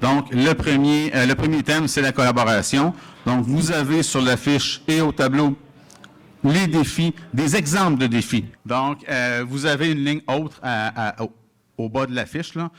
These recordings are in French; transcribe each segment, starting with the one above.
Donc, le premier thème, c'est la collaboration. Donc, vous avez sur la fiche et au tableau les défis, des exemples de défis. Donc, vous avez une ligne autre au bas de la fiche, là.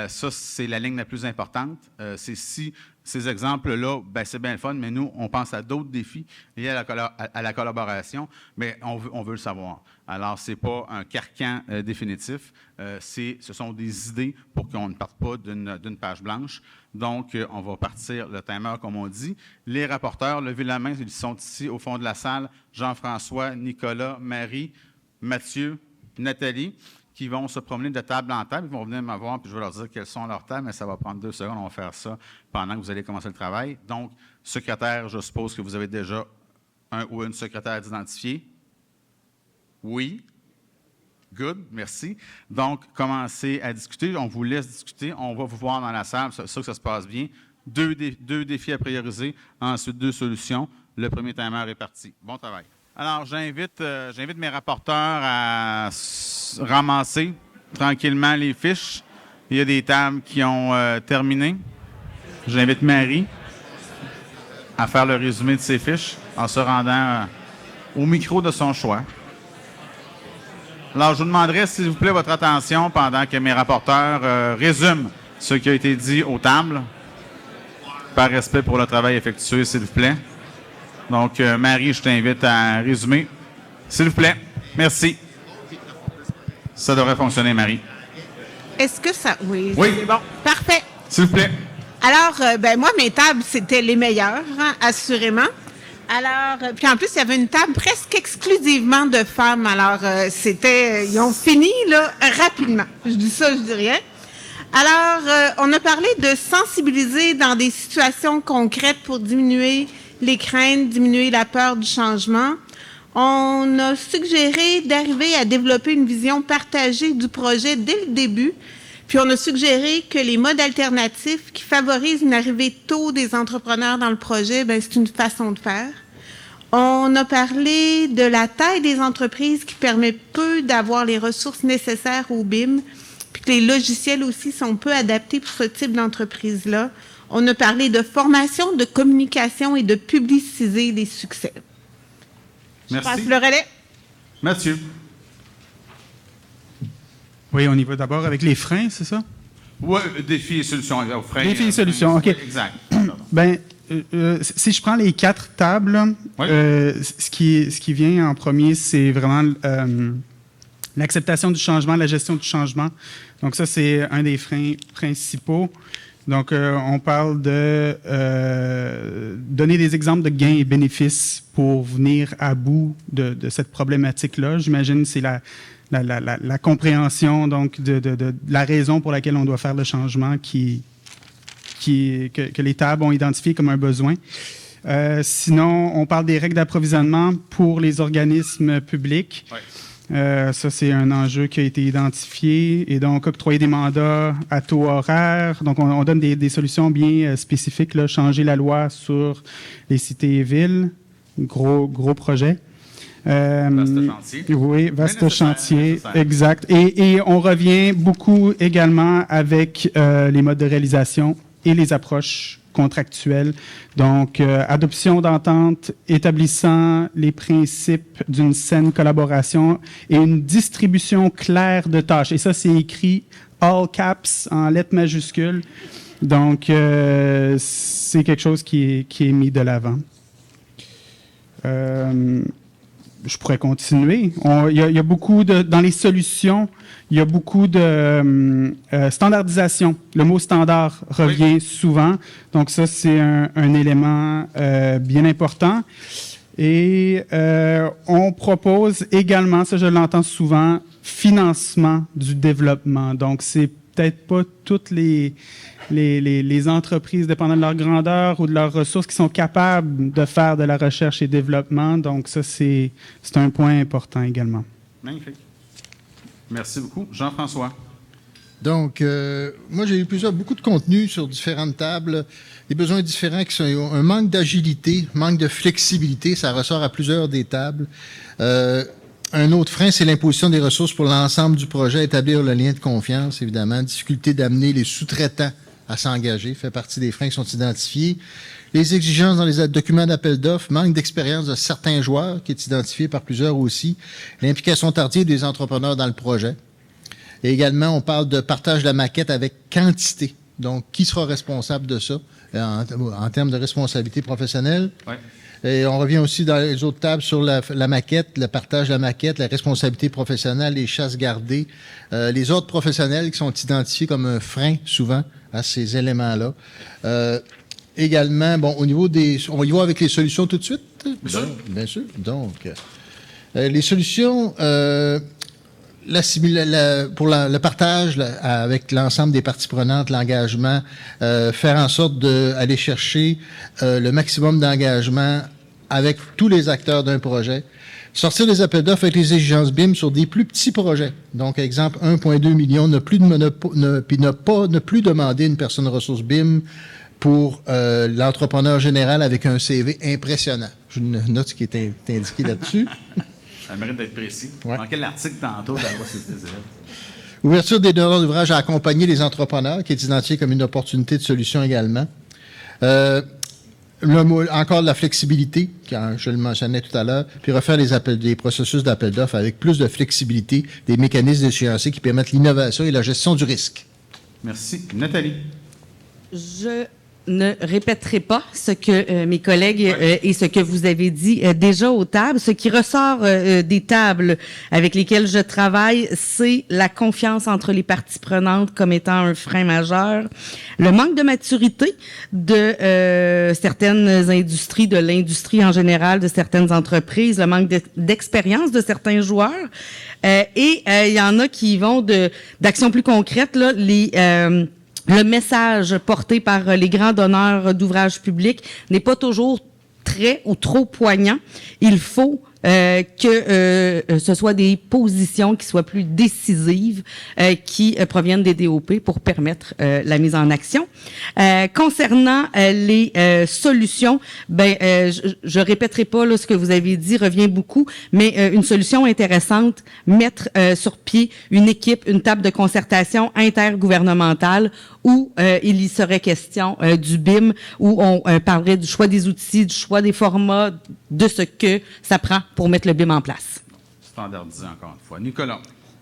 Ça, c'est la ligne la plus importante. C'est si ces exemples-là, ben, c'est bien le fun, mais nous, on pense à d'autres défis liés à la collaboration, mais on veut le savoir. Alors, ce n'est pas un carcan définitif, ce sont des idées pour qu'on ne parte pas d'une page blanche. Donc, on va partir le timer, comme on dit. Les rapporteurs, levez la main, ils sont ici au fond de la salle. Jean-François, Nicolas, Marie, Mathieu, Nathalie, qui vont se promener de table en table. Ils vont venir me voir, puis je vais leur dire quelles sont leurs tables, mais ça va prendre 2 secondes. On va faire ça pendant que vous allez commencer le travail. Donc, secrétaire, je suppose que vous avez déjà un ou une secrétaire d'identifié. Oui. Good, merci. Donc, commencez à discuter. On vous laisse discuter. On va vous voir dans la salle. C'est sûr que ça se passe bien. 2 défis à prioriser. Ensuite, 2 solutions. Le premier timer est parti. Bon travail. Alors, j'invite mes rapporteurs à ramasser tranquillement les fiches. Il y a des tables qui ont terminé. J'invite Marie à faire le résumé de ses fiches en se rendant au micro de son choix. Alors, je vous demanderai, s'il vous plaît, votre attention pendant que mes rapporteurs résument ce qui a été dit aux tables, par respect pour le travail effectué, s'il vous plaît. Donc, Marie, je t'invite à résumer. S'il vous plaît. Merci. Ça devrait fonctionner, Marie. Est-ce que ça... Oui, Oui. c'est bon. Parfait. S'il vous plaît. Alors, moi, mes tables, c'était les meilleures, hein, assurément. Alors, puis en plus, il y avait une table presque exclusivement de femmes. Alors, ils ont fini, là, rapidement. Je dis ça, je dis rien. Alors, on a parlé de sensibiliser dans des situations concrètes pour diminuer les craintes, diminuer la peur du changement. On a suggéré d'arriver à développer une vision partagée du projet dès le début. Puis on a suggéré que les modes alternatifs qui favorisent une arrivée tôt des entrepreneurs dans le projet, ben c'est une façon de faire. On a parlé de la taille des entreprises qui permet peu d'avoir les ressources nécessaires au BIM, puis que les logiciels aussi sont peu adaptés pour ce type d'entreprise-là. On a parlé de formation, de communication et de publiciser les succès. Merci. Je passe le relais. Mathieu. Oui, on y va d'abord avec les freins, c'est ça? Oui, défis et solutions. Frein, Défis et solutions, OK. Exact. Bien, si je prends les 4 tables, Oui. ce qui vient en premier, c'est vraiment l'acceptation du changement, la gestion du changement. Donc ça, c'est un des freins principaux. Donc, on parle de donner des exemples de gains et bénéfices pour venir à bout de cette problématique-là. J'imagine que c'est la compréhension donc de la raison pour laquelle on doit faire le changement que les tables ont identifié comme un besoin. Sinon, on parle des règles d'approvisionnement pour les organismes publics. Oui. Ça, c'est un enjeu qui a été identifié. Et donc, octroyer des mandats à taux horaire. Donc, on donne des solutions bien spécifiques. Là, changer la loi sur les cités et villes. Gros projet. Vaste chantier. Oui, vaste chantier, nécessaire. exact. Et on revient beaucoup également avec les modes de réalisation et les approches contractuelles. Donc, adoption d'entente établissant les principes d'une saine collaboration et une distribution claire de tâches. Et ça, c'est écrit all caps en lettres majuscules. Donc, c'est quelque chose qui est mis de l'avant. Je pourrais continuer. Il y a beaucoup dans les solutions, il y a beaucoup de standardisation. Le mot standard revient souvent. Donc ça, c'est un élément bien important. Et on propose également, ça je l'entends souvent, financement du développement. Donc c'est peut-être pas toutes les entreprises, dépendant de leur grandeur ou de leurs ressources, qui sont capables de faire de la recherche et développement. Donc, ça, c'est un point important également. Magnifique. Merci beaucoup. Jean-François. Donc, moi, j'ai eu beaucoup de contenu sur différentes tables, des besoins différents qui sont un manque d'agilité, manque de flexibilité, ça ressort à plusieurs des tables. Un autre frein, c'est l'imposition des ressources pour l'ensemble du projet, établir le lien de confiance, évidemment, difficulté d'amener les sous-traitants à s'engager, fait partie des freins qui sont identifiés. Les exigences dans les documents d'appel d'offres, manque d'expérience de certains joueurs, qui est identifié par plusieurs aussi. L'implication tardive des entrepreneurs dans le projet. Et également, on parle de partage de la maquette avec quantité. Donc, qui sera responsable de ça en termes de responsabilité professionnelle? Oui. Et on revient aussi dans les autres tables sur la maquette, le partage de la maquette, la responsabilité professionnelle, les chasses gardées, les autres professionnels qui sont identifiés comme un frein souvent à ces éléments-là. Également, bon, au niveau on y va avec les solutions tout de suite? Bien sûr. Donc, les solutions, pour le partage avec l'ensemble des parties prenantes, l'engagement, faire en sorte d'aller chercher le maximum d'engagement avec tous les acteurs d'un projet, sortir des appels d'offres avec les exigences BIM sur des plus petits projets. Donc, exemple, 1,2 million, ne plus demander une personne ressource BIM pour l'entrepreneur général avec un CV impressionnant. Je note ce qui est indiqué là-dessus. Ça mérite d'être précis. Ouais. Dans quel article tantôt, dans quoi c'était ça? Ouverture des donneurs d'ouvrage à accompagner les entrepreneurs, qui est identifié comme une opportunité de solution également. Encore de la flexibilité, quand je le mentionnais tout à l'heure, puis refaire des processus d'appel d'offres avec plus de flexibilité, des mécanismes d'échéancier qui permettent l'innovation et la gestion du risque. Merci. Nathalie. Je ne répéterai pas ce que mes collègues et ce que vous avez dit déjà aux tables. Ce qui ressort des tables avec lesquelles je travaille, c'est la confiance entre les parties prenantes comme étant un frein majeur, le manque de maturité de certaines industries, de l'industrie en général, de certaines entreprises, le manque d'expérience de certains joueurs. Et il y en a qui vont d'actions plus concrètes, là, le message porté par les grands donneurs d'ouvrages publics n'est pas toujours très ou trop poignant. Il faut que ce soit des positions qui soient plus décisives, qui proviennent des DOP pour permettre la mise en action. Concernant les solutions, je répéterai pas là, ce que vous avez dit, revient beaucoup, mais une solution intéressante, mettre sur pied une équipe, une table de concertation intergouvernementale où il y serait question du BIM, où on parlerait du choix des outils, du choix des formats, de ce que ça prend pour mettre le BIM en place. Standardisé encore une fois. Nicolas.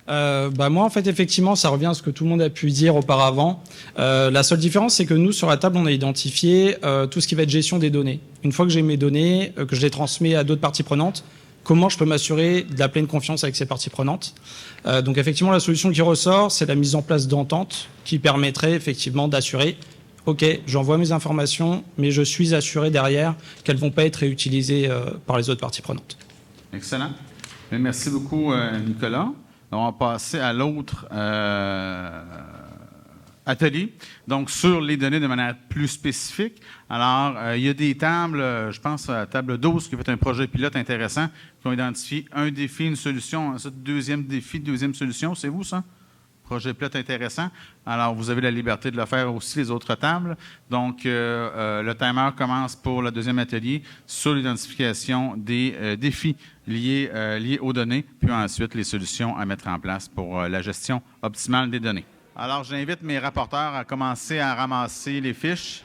Moi, en fait, effectivement, ça revient à ce que tout le monde a pu dire auparavant. La seule différence, c'est que nous, sur la table, on a identifié tout ce qui va être gestion des données. Une fois que j'ai mes données, que je les transmets à d'autres parties prenantes, comment je peux m'assurer de la pleine confiance avec ces parties prenantes. Donc, effectivement, la solution qui ressort, c'est la mise en place d'ententes qui permettrait, effectivement, d'assurer OK, j'envoie mes informations, mais je suis assuré derrière qu'elles ne vont pas être réutilisées par les autres parties prenantes. Excellent. Merci beaucoup, Nicolas. On va passer à l'autre atelier, donc sur les données de manière plus spécifique. Alors, il y a des tables, je pense à la table 12, qui fait un projet pilote intéressant, qui ont identifié un défi, une solution, ensuite deuxième défi, deuxième solution. C'est vous, ça? Projet pilote intéressant. Alors, vous avez la liberté de le faire aussi, les autres tables. Donc, le timer commence pour le deuxième atelier sur l'identification des défis liés aux données, puis ensuite les solutions à mettre en place pour la gestion optimale des données. Alors, j'invite mes rapporteurs à commencer à ramasser les fiches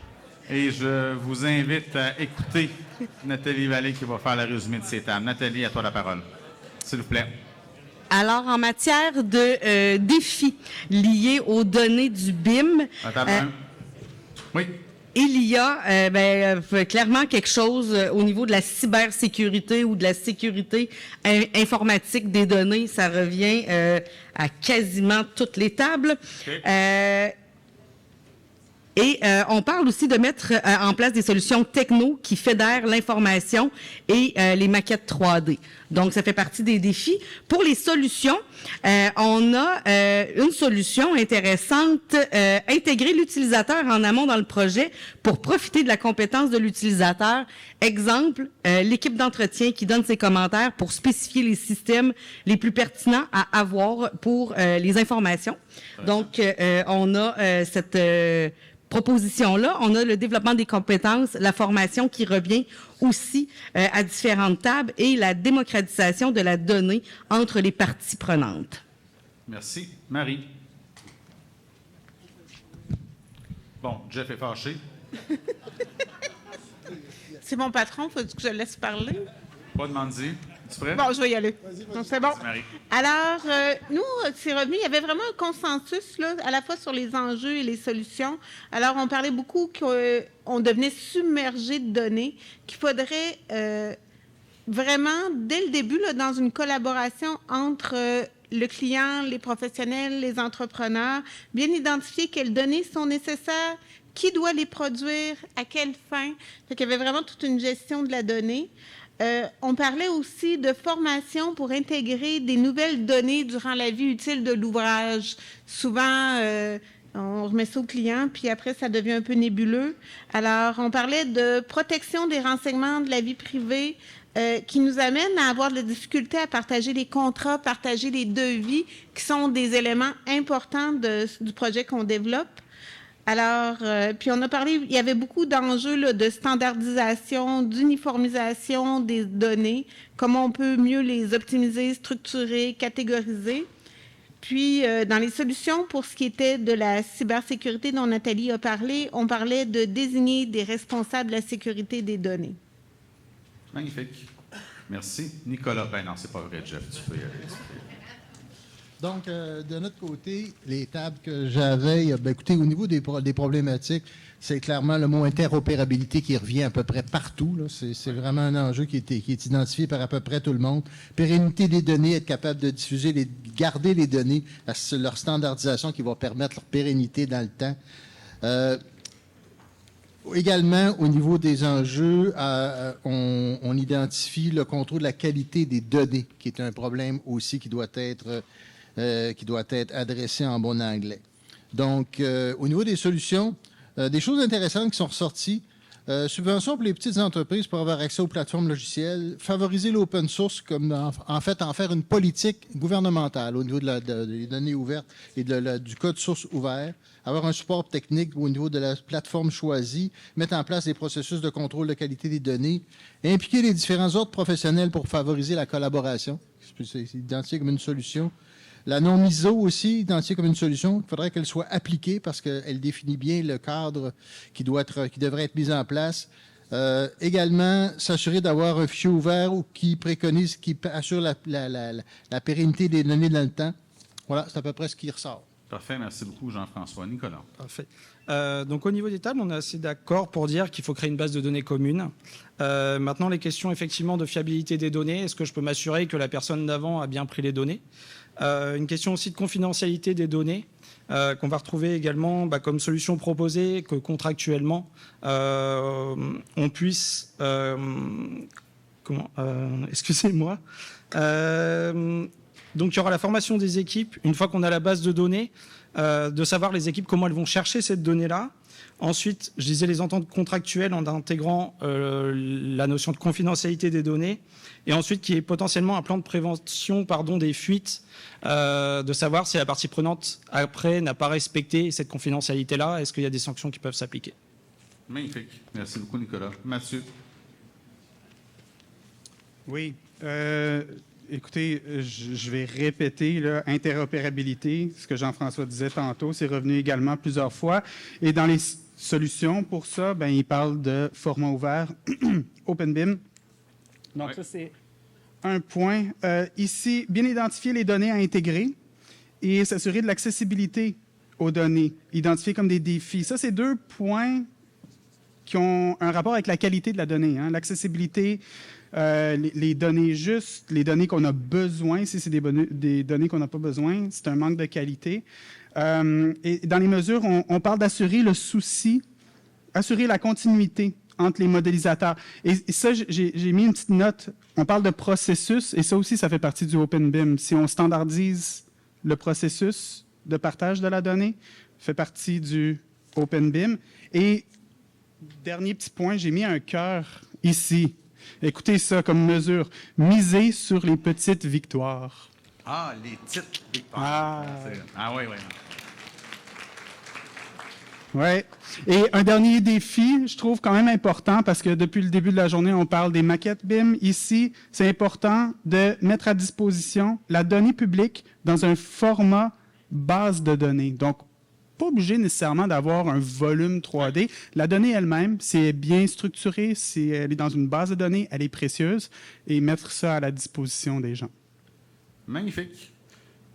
et je vous invite à écouter Nathalie Vallée qui va faire le résumé de ces tables. Nathalie, à toi la parole, s'il vous plaît. Alors, en matière de défis liés aux données du BIM, oui. Il y a clairement quelque chose au niveau de la cybersécurité ou de la sécurité informatique des données. Ça revient à quasiment toutes les tables. Okay. Et on parle aussi de mettre en place des solutions techno qui fédèrent l'information et les maquettes 3D. Donc, ça fait partie des défis. Pour les solutions, on a une solution intéressante, intégrer l'utilisateur en amont dans le projet pour profiter de la compétence de l'utilisateur. Exemple, l'équipe d'entretien qui donne ses commentaires pour spécifier les systèmes les plus pertinents à avoir pour les informations. Donc, on a cette proposition-là. On a le développement des compétences, la formation qui revient aussi à différentes tables et la démocratisation de la donnée entre les parties prenantes. Merci. Marie. Bon, Jeff est fâché. C'est mon patron, faut que je le laisse parler. Pas demandé. Tu prêt? Bon, je vais y aller. Donc, c'est bon. Merci, Marie. Alors, nous, c'est revenu, il y avait vraiment un consensus, là, à la fois sur les enjeux et les solutions. Alors, on parlait beaucoup qu'on devenait submergé de données, qu'il faudrait vraiment, dès le début, là, dans une collaboration entre le client, les professionnels, les entrepreneurs, bien identifier quelles données sont nécessaires, qui doit les produire, à quelle fin. Fait qu'il y avait vraiment toute une gestion de la donnée. On parlait aussi de formation pour intégrer des nouvelles données durant la vie utile de l'ouvrage. Souvent, on remet ça au client, puis après, ça devient un peu nébuleux. Alors, on parlait de protection des renseignements de la vie privée, qui nous amène à avoir de la difficulté à partager les contrats, partager les devis, qui sont des éléments importants du projet qu'on développe. Alors, puis on a parlé, il y avait beaucoup d'enjeux là, de standardisation, d'uniformisation des données, comment on peut mieux les optimiser, structurer, catégoriser. Puis, dans les solutions pour ce qui était de la cybersécurité dont Nathalie a parlé, on parlait de désigner des responsables de la sécurité des données. Magnifique. Merci. Nicolas. Ben non, c'est pas vrai, Jeff. Tu peux y aller. Donc, de notre côté, les tables que j'avais, ben, écoutez, au niveau des problématiques, c'est clairement le mot interopérabilité qui revient à peu près partout. Là. C'est vraiment un enjeu qui est identifié par à peu près tout le monde. Pérennité des données, être capable de diffuser, garder les données à leur standardisation qui va permettre leur pérennité dans le temps. Également, au niveau des enjeux, on identifie le contrôle de la qualité des données, qui est un problème aussi qui doit être adressé en bon anglais. Donc, au niveau des solutions, des choses intéressantes qui sont ressorties. Subventions pour les petites entreprises pour avoir accès aux plateformes logicielles, favoriser l'open source, comme en faire une politique gouvernementale au niveau des données ouvertes et du code source ouvert, avoir un support technique au niveau de la plateforme choisie, mettre en place des processus de contrôle de qualité des données, impliquer les différents ordres professionnels pour favoriser la collaboration, c'est identifié comme une solution. La non-MISO aussi, identifiée comme une solution, il faudrait qu'elle soit appliquée parce qu'elle définit bien le cadre qui devrait être mis en place. Également, s'assurer d'avoir un fichier ouvert ou qui assure la pérennité des données dans le temps. Voilà, c'est à peu près ce qui ressort. Parfait, merci beaucoup Jean-François. Nicolas. Parfait. Donc au niveau des tables, on est assez d'accord pour dire qu'il faut créer une base de données commune. Maintenant, les questions effectivement de fiabilité des données, est-ce que je peux m'assurer que la personne d'avant a bien pris les données? Une question aussi de confidentialité des données, qu'on va retrouver également comme solution proposée, que contractuellement, on puisse... excusez-moi. Donc il y aura la formation des équipes, une fois qu'on a la base de données, de savoir les équipes comment elles vont chercher cette donnée-là. Ensuite, je disais les ententes contractuelles en intégrant la notion de confidentialité des données. Et ensuite, qu'il y ait potentiellement un plan de prévention des fuites, de savoir si la partie prenante, après, n'a pas respecté cette confidentialité-là. Est-ce qu'il y a des sanctions qui peuvent s'appliquer? Magnifique. Merci beaucoup, Nicolas. Mathieu. Oui. Écoutez, je vais répéter, là, interopérabilité, ce que Jean-François disait tantôt, c'est revenu également plusieurs fois. Et dans les solutions pour ça, il parle de format ouvert, OpenBIM. Donc, ça, c'est un point. Ici, bien identifier les données à intégrer et s'assurer de l'accessibilité aux données, identifier comme des défis. Ça, c'est deux points qui ont un rapport avec la qualité de la donnée. Hein? L'accessibilité, les données justes, les données qu'on a besoin. Si c'est des données qu'on n'a pas besoin, c'est un manque de qualité. Et dans les mesures, on parle d'assurer le souci, assurer la continuité entre les modélisateurs. Et ça, j'ai mis une petite note. On parle de processus, et ça aussi, ça fait partie du OpenBIM. Si on standardise le processus de partage de la donnée, fait partie du OpenBIM. Et dernier petit point, j'ai mis un cœur ici. Écoutez ça comme mesure. Miser sur les petites victoires. Ah, les petites victoires. Oui. Oui. Et un dernier défi, je trouve quand même important, parce que depuis le début de la journée, on parle des maquettes BIM. Ici, c'est important de mettre à disposition la donnée publique dans un format base de données. Donc, pas obligé nécessairement d'avoir un volume 3D. La donnée elle-même, c'est bien structuré, elle est dans une base de données, elle est précieuse, et mettre ça à la disposition des gens. Magnifique.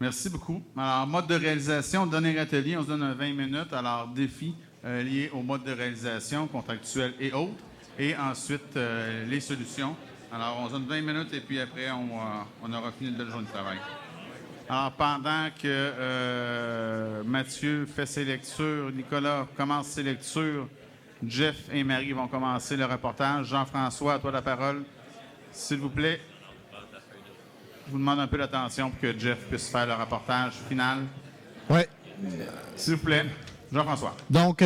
Merci beaucoup. Alors, mode de réalisation, donner atelier, on se donne 20 minutes. Alors, défis liés au mode de réalisation, contractuel et autres. Et ensuite, les solutions. Alors, on se donne 20 minutes et puis après, on aura fini une belle journée de travail. Alors, pendant que Mathieu fait ses lectures, Nicolas commence ses lectures, Jeff et Marie vont commencer le reportage. Jean-François, à toi la parole. S'il vous plaît, je vous demande un peu d'attention pour que Jeff puisse faire le reportage final. Oui. S'il vous plaît, Jean-François. Donc,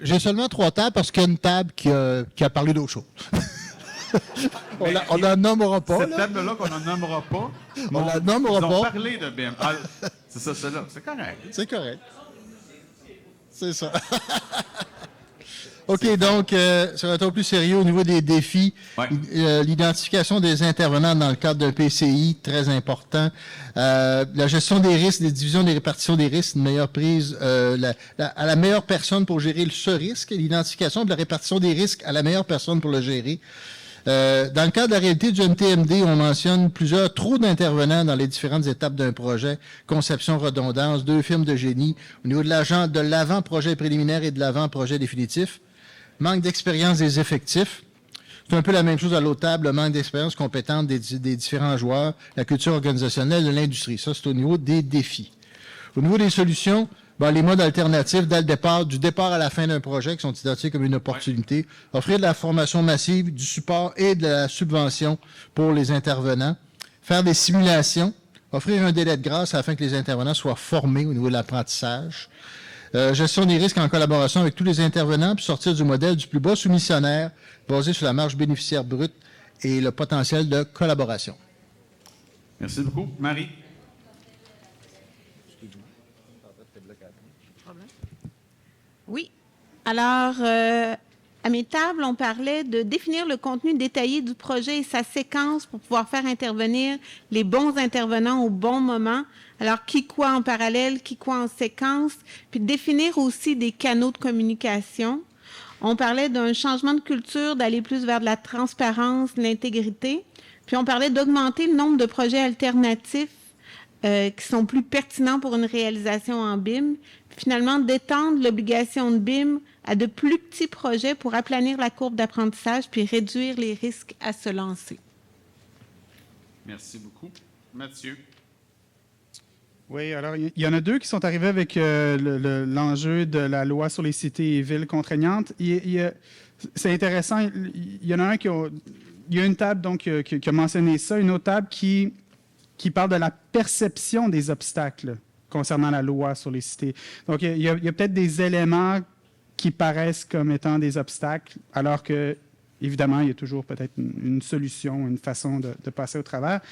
j'ai seulement 3 tables parce qu'il y a une table qui a parlé d'autre chose. On la nommera pas. Cette table-là qu'on ne nommera pas. On la nommera ils ont pas. parlé de BIM. Ah, c'est ça, celle-là. C'est correct. C'est correct. C'est ça. OK, donc, sur un ton plus sérieux, au niveau des défis, Ouais. L'identification des intervenants dans le cadre d'un PCI, très important. La gestion des risques, des divisions des répartitions des risques, une meilleure prise à la meilleure personne pour gérer ce risque, et l'identification de la répartition des risques à la meilleure personne pour le gérer. Dans le cadre de la réalité du MTMD, on mentionne plusieurs trous d'intervenants dans les différentes étapes d'un projet, conception, redondance, 2 firmes de génie, au niveau de l'avant-projet préliminaire et de l'avant-projet définitif, manque d'expérience des effectifs. C'est un peu la même chose à l'autre table, le manque d'expérience compétente des différents joueurs, la culture organisationnelle de l'industrie. Ça, c'est au niveau des défis. Au niveau des solutions, les modes alternatifs dès le départ, du départ à la fin d'un projet qui sont identifiés comme une opportunité, offrir de la formation massive, du support et de la subvention pour les intervenants, faire des simulations, offrir un délai de grâce afin que les intervenants soient formés au niveau de l'apprentissage, gestion des risques en collaboration avec tous les intervenants, puis sortir du modèle du plus bas soumissionnaire basé sur la marge bénéficiaire brute et le potentiel de collaboration. Merci beaucoup. Marie. Oui. Alors, à mes tables, on parlait de définir le contenu détaillé du projet et sa séquence pour pouvoir faire intervenir les bons intervenants au bon moment. Alors, qui quoi en parallèle, qui quoi en séquence, puis définir aussi des canaux de communication. On parlait d'un changement de culture, d'aller plus vers de la transparence, de l'intégrité. Puis on parlait d'augmenter le nombre de projets alternatifs qui sont plus pertinents pour une réalisation en BIM. Puis finalement, d'étendre l'obligation de BIM à de plus petits projets pour aplanir la courbe d'apprentissage puis réduire les risques à se lancer. Merci beaucoup. Mathieu. Oui, alors il y en a 2 qui sont arrivés avec l'enjeu de la loi sur les cités et villes contraignantes. C'est intéressant, il y en a un il y a une table donc, qui a mentionné ça, une autre table qui parle de la perception des obstacles concernant la loi sur les cités. Donc, il y a peut-être des éléments qui paraissent comme étant des obstacles, alors que, évidemment, il y a toujours peut-être une solution, une façon de passer au travers.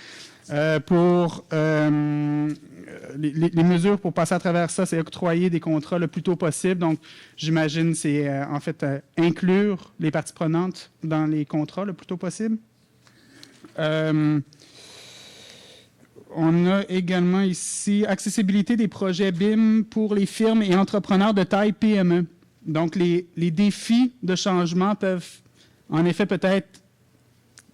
Pour les mesures pour passer à travers ça, c'est octroyer des contrats le plus tôt possible. Donc, j'imagine, c'est en fait inclure les parties prenantes dans les contrats le plus tôt possible. On a également ici accessibilité des projets BIM pour les firmes et entrepreneurs de taille PME. Donc, les défis de changement peuvent, en effet, peut-être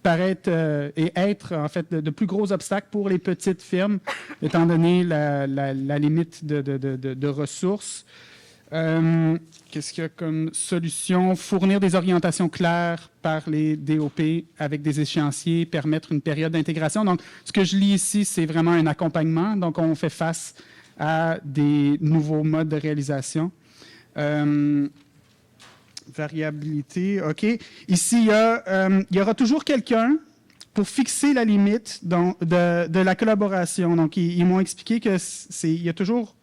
paraître et être, en fait, de plus gros obstacles pour les petites firmes, étant donné la limite de ressources. Qu'est-ce qu'il y a comme solution? Fournir des orientations claires par les DOP avec des échéanciers, permettre une période d'intégration. Donc, ce que je lis ici, c'est vraiment un accompagnement. Donc, on fait face à des nouveaux modes de réalisation. Variabilité, OK. Ici, il y aura toujours quelqu'un pour fixer la limite de la collaboration. Donc, ils m'ont expliqué il y a toujours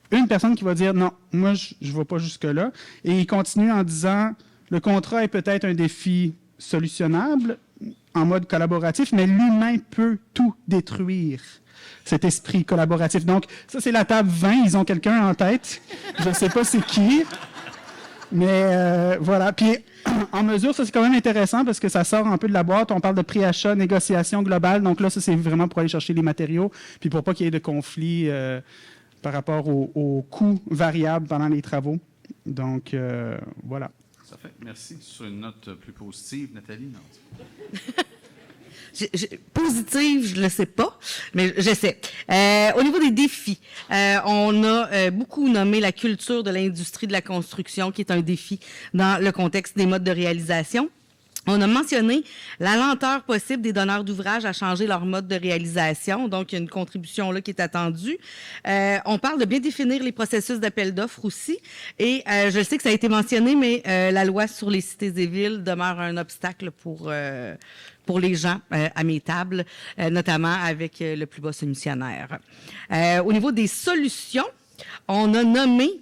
une personne qui va dire non, moi, je ne vais pas jusque-là. Et il continue en disant le contrat est peut-être un défi solutionnable en mode collaboratif, mais l'humain peut tout détruire, cet esprit collaboratif. Donc, ça, c'est la table 20. Ils ont quelqu'un en tête. Je ne sais pas c'est qui. Mais voilà. Puis, en mesure, ça, c'est quand même intéressant parce que ça sort un peu de la boîte. On parle de pré-achat, négociation globale. Donc là, ça, c'est vraiment pour aller chercher les matériaux. Puis pour pas qu'il y ait de conflits par rapport aux coûts variables pendant les travaux. Donc, voilà. Ça fait. Merci. Sur une note plus positive, Nathalie, non? Positive, je le sais pas, mais j'essaie. Au niveau des défis, on a beaucoup nommé la culture de l'industrie de la construction, qui est un défi dans le contexte des modes de réalisation. On a mentionné la lenteur possible des donneurs d'ouvrage à changer leur mode de réalisation. Donc, il y a une contribution là qui est attendue. On parle de bien définir les processus d'appel d'offres aussi. Et je sais que ça a été mentionné, mais la loi sur les cités et villes demeure un obstacle pour les gens à mes tables, notamment avec le plus bas soumissionnaire. Au niveau des solutions, on a nommé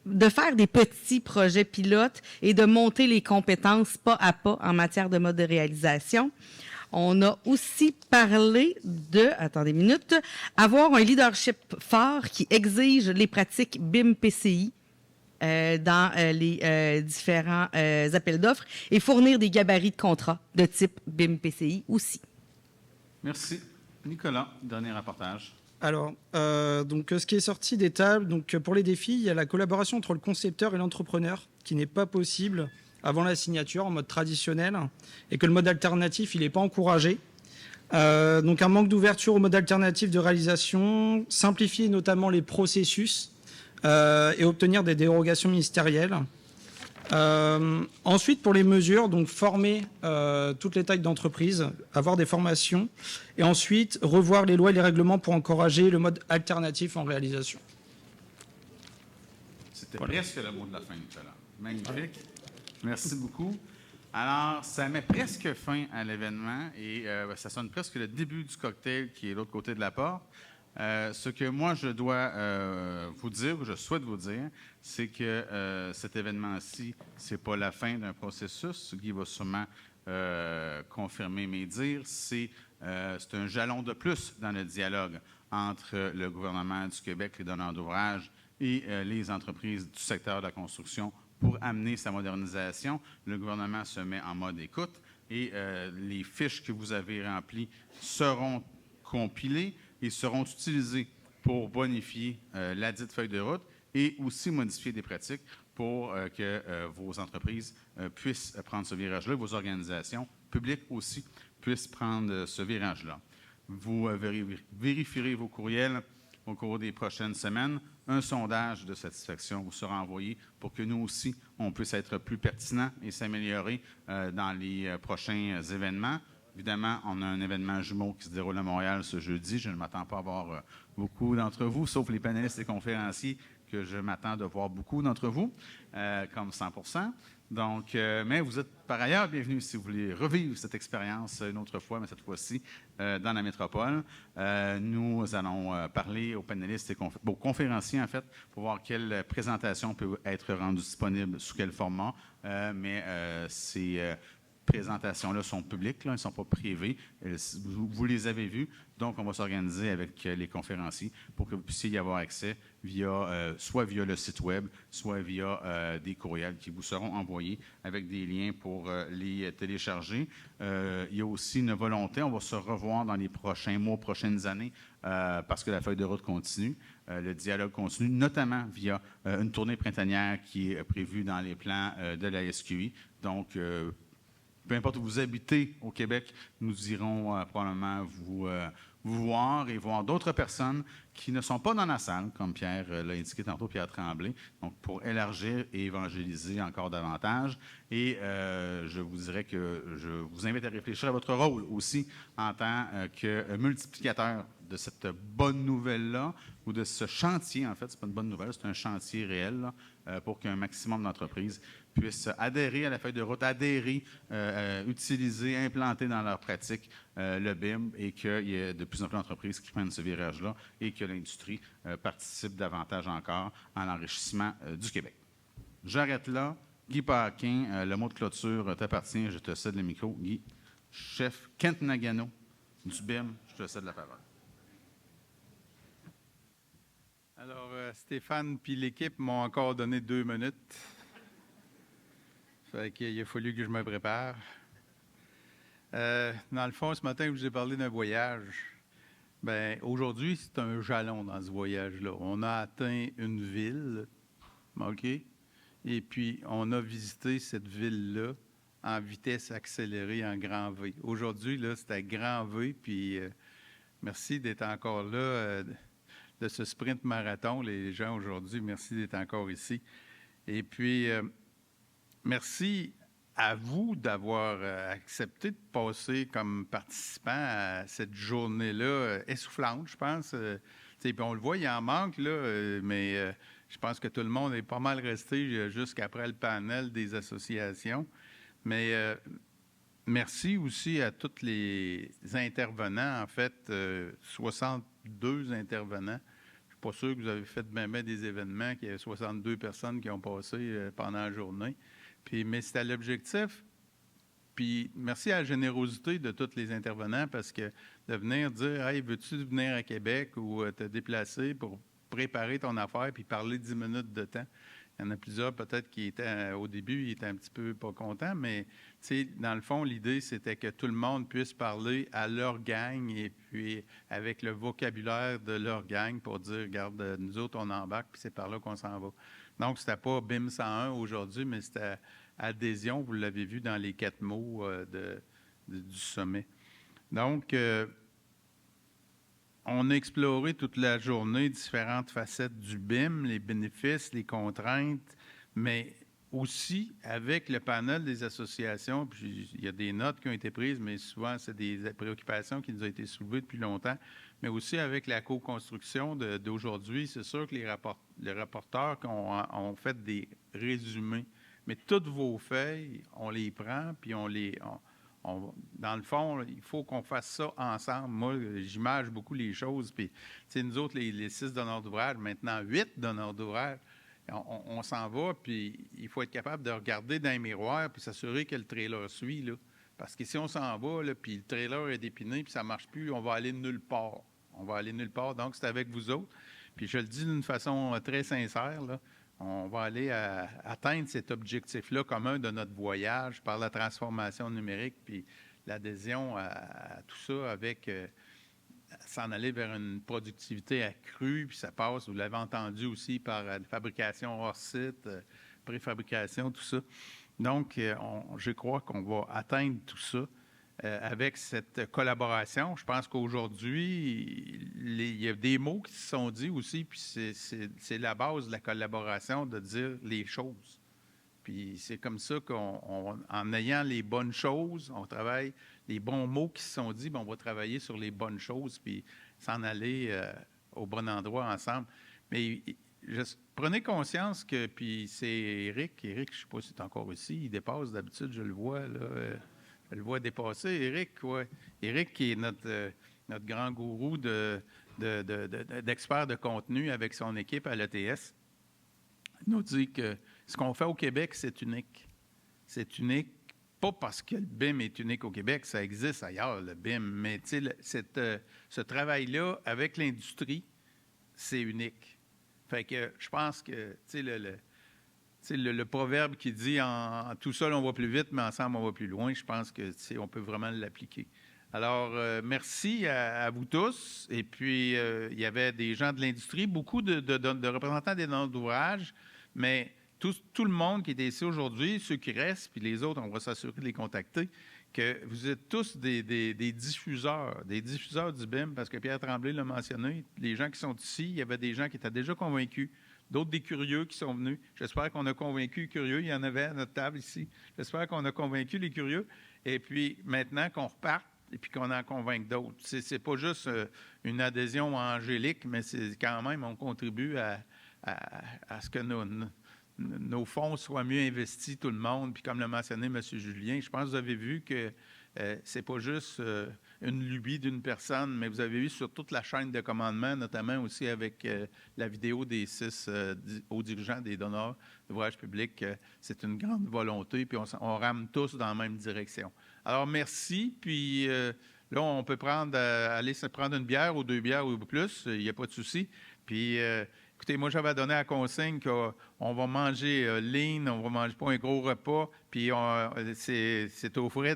de faire des petits projets pilotes et de monter les compétences pas à pas en matière de mode de réalisation. On a aussi parlé de, attendez une minute, avoir un leadership fort qui exige les pratiques BIM-PCI dans les différents appels d'offres et fournir des gabarits de contrats de type BIM-PCI aussi. Merci. Nicolas, dernier rapportage. Alors, donc, ce qui est sorti des tables, donc, pour les défis, il y a la collaboration entre le concepteur et l'entrepreneur, qui n'est pas possible avant la signature en mode traditionnel, et que le mode alternatif, il n'est pas encouragé. Donc, un manque d'ouverture au mode alternatif de réalisation, simplifier notamment les processus et obtenir des dérogations ministérielles. Ensuite, pour les mesures, donc former toutes les tailles d'entreprise, avoir des formations, et ensuite revoir les lois et les règlements pour encourager le mode alternatif en réalisation. C'était presque le mot de la fin, Nicolas. Magnifique. Merci beaucoup. Alors, ça met presque fin à l'événement et ça sonne presque le début du cocktail qui est de l'autre côté de la porte. Ce que moi, je dois vous dire, ou je souhaite vous dire, c'est que cet événement-ci, c'est pas la fin d'un processus. Guy va sûrement confirmer mes dires. C'est un jalon de plus dans le dialogue entre le gouvernement du Québec, les donneurs d'ouvrage et les entreprises du secteur de la construction pour amener sa modernisation. Le gouvernement se met en mode écoute et les fiches que vous avez remplies seront compilées et seront utilisés pour bonifier la dite feuille de route et aussi modifier des pratiques pour que vos entreprises puissent prendre ce virage-là, vos organisations publiques aussi puissent prendre ce virage-là. Vous vérifierez vos courriels au cours des prochaines semaines. Un sondage de satisfaction vous sera envoyé pour que nous aussi, on puisse être plus pertinents et s'améliorer dans les prochains événements. Évidemment, on a un événement jumeau qui se déroule à Montréal ce jeudi. Je ne m'attends pas à voir beaucoup d'entre vous, sauf les panélistes et conférenciers, que je m'attends de voir beaucoup d'entre vous, comme 100%. Donc, mais vous êtes par ailleurs bienvenus si vous voulez revivre cette expérience une autre fois, mais cette fois-ci dans la métropole. Nous allons parler aux panélistes et aux conférenciers, en fait, pour voir quelle présentation peut être rendue disponible, sous quel format. Mais ces présentations-là sont publiques, là, elles ne sont pas privées. Vous les avez vues, donc on va s'organiser avec les conférenciers pour que vous puissiez y avoir accès soit via le site web, soit via des courriels qui vous seront envoyés avec des liens pour les télécharger. Il y a aussi une volonté, on va se revoir dans les prochains mois, prochaines années, parce que la feuille de route continue, le dialogue continue, notamment via une tournée printanière qui est prévue dans les plans de la SQI. Donc, peu importe où vous habitez au Québec, nous irons probablement vous voir et voir d'autres personnes qui ne sont pas dans la salle, comme Pierre l'a indiqué tantôt, Pierre Tremblay, donc pour élargir et évangéliser encore davantage. Et je vous dirais que je vous invite à réfléchir à votre rôle aussi en tant que multiplicateur de cette bonne nouvelle-là, ou de ce chantier, en fait, c'est pas une bonne nouvelle, c'est un chantier réel, là, pour qu'un maximum d'entreprises puissent adhérer à la feuille de route, utiliser, implanter dans leur pratique le BIM et qu'il y ait de plus en plus d'entreprises qui prennent ce virage-là et que l'industrie participe davantage encore à l'enrichissement du Québec. J'arrête là. Guy Paquin, le mot de clôture t'appartient. Je te cède le micro. Guy, chef Kent Nagano du BIM, je te cède la parole. Alors, Stéphane puis l'équipe m'ont encore donné 2 minutes. Fait qu'il a fallu que je me prépare. Dans le fond, ce matin, je vous ai parlé d'un voyage. Bien, aujourd'hui, c'est un jalon dans ce voyage-là. On a atteint une ville, OK? Et puis, on a visité cette ville-là en vitesse accélérée, en grand V. Aujourd'hui, là, c'était grand V, puis merci d'être encore là, de ce sprint marathon, les gens, aujourd'hui. Merci d'être encore ici. Et puis, merci à vous d'avoir accepté de passer comme participant à cette journée-là essoufflante, je pense. Puis on le voit, il en manque, là, mais je pense que tout le monde est pas mal resté jusqu'après le panel des associations. Mais merci aussi à tous les intervenants, en fait, 62 intervenants. Je ne suis pas sûr que vous avez fait même des événements, qu'il y a 62 personnes qui ont passé pendant la journée. Puis, mais c'était l'objectif. Puis merci à la générosité de tous les intervenants parce que de venir dire « Hey, veux-tu venir à Québec ou te déplacer pour préparer ton affaire puis parler 10 minutes de temps? » Il y en a plusieurs peut-être qui étaient, au début, ils étaient un petit peu pas contents, mais dans le fond, l'idée, c'était que tout le monde puisse parler à leur gang et puis avec le vocabulaire de leur gang pour dire « Regarde, nous autres, on embarque, puis c'est par là qu'on s'en va. » Donc, c'était pas BIM 101 aujourd'hui, mais c'était adhésion, vous l'avez vu dans les 4 mots du sommet. Donc, on a exploré toute la journée différentes facettes du BIM, les bénéfices, les contraintes, mais aussi avec le panel des associations, puis il y a des notes qui ont été prises, mais souvent c'est des préoccupations qui nous ont été soulevées depuis longtemps, mais aussi avec la co-construction d'aujourd'hui. C'est sûr que les rapporteurs ont fait des résumés, mais toutes vos feuilles, on les prend, puis dans le fond, il faut qu'on fasse ça ensemble. Moi, j'image beaucoup les choses. Puis, nous autres, les 6 donneurs d'ouvrage, maintenant 8 donneurs d'ouvrage, on s'en va, puis il faut être capable de regarder dans les miroirs puis s'assurer que le trailer suit. Là. Parce que si on s'en va, là, puis le trailer est dépiné, puis ça ne marche plus, on va aller nulle part. On va aller nulle part. Donc, c'est avec vous autres. Puis, je le dis d'une façon très sincère, là. On va aller atteindre cet objectif-là commun de notre voyage par la transformation numérique puis l'adhésion à tout ça avec s'en aller vers une productivité accrue, puis ça passe, vous l'avez entendu aussi, par la fabrication hors site, préfabrication, tout ça. Donc, je crois qu'on va atteindre tout ça avec cette collaboration. Je pense qu'aujourd'hui, il y a des mots qui se sont dits aussi, puis c'est la base de la collaboration, de dire les choses. Puis c'est comme ça qu'en ayant les bonnes choses, on travaille, les bons mots qui se sont dits, bien, on va travailler sur les bonnes choses, puis s'en aller au bon endroit ensemble. Mais prenez conscience que, puis c'est Éric, je ne sais pas si c'est encore ici, il dépasse d'habitude, je le vois, là. Je le vois dépasser. Éric, ouais. Éric, qui est notre grand gourou d'expert de contenu avec son équipe à l'ETS, nous dit que ce qu'on fait au Québec, c'est unique. C'est unique, pas parce que le BIM est unique au Québec, ça existe ailleurs, le BIM, mais ce travail-là avec l'industrie, c'est unique. Fait que je pense que, le proverbe qui dit en tout seul on va plus vite, mais ensemble on va plus loin, je pense que on peut vraiment l'appliquer. Alors, merci à vous tous. Et puis, il y avait des gens de l'industrie, beaucoup de représentants des donneurs d'ouvrage, mais tout le monde qui était ici aujourd'hui, ceux qui restent, puis les autres, on va s'assurer de les contacter, que vous êtes tous des diffuseurs du BIM, parce que Pierre Tremblay l'a mentionné, les gens qui sont ici, il y avait des gens qui étaient déjà convaincus, d'autres des curieux qui sont venus. J'espère qu'on a convaincu les curieux. Il y en avait à notre table ici. J'espère qu'on a convaincu les curieux. Et puis, maintenant qu'on reparte et puis qu'on en convainc d'autres. C'est pas juste une adhésion angélique, mais c'est quand même, on contribue à ce que nos fonds soient mieux investis, tout le monde. Puis comme l'a mentionné M. Julien, je pense que vous avez vu que c'est pas juste une lubie d'une personne, mais vous avez vu sur toute la chaîne de commandement, notamment aussi avec la vidéo des 6 hauts dirigeants des donneurs d'ouvrages publics, c'est une grande volonté, puis on rame tous dans la même direction. Alors, merci, puis là, on peut aller se prendre une bière ou 2 bières ou plus, il n'y a pas de souci. Puis, écoutez, moi, j'avais donné la consigne qu'on va manger lean, on va manger pas un gros repas, puis c'est aux frais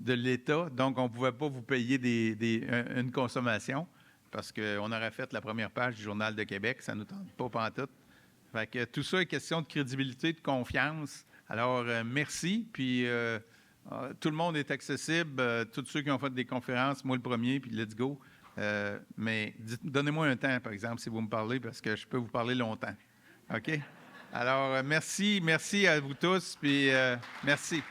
de l'État, donc on ne pouvait pas vous payer une consommation parce qu'on aurait fait la première page du Journal de Québec, ça ne nous tente pas pantoute. Fait que tout ça est question de crédibilité, de confiance. Alors, merci, puis tout le monde est accessible, tous ceux qui ont fait des conférences, moi le premier, puis let's go. Mais donnez-moi un temps, par exemple, si vous me parlez, parce que je peux vous parler longtemps. OK? Alors, merci à vous tous, puis merci.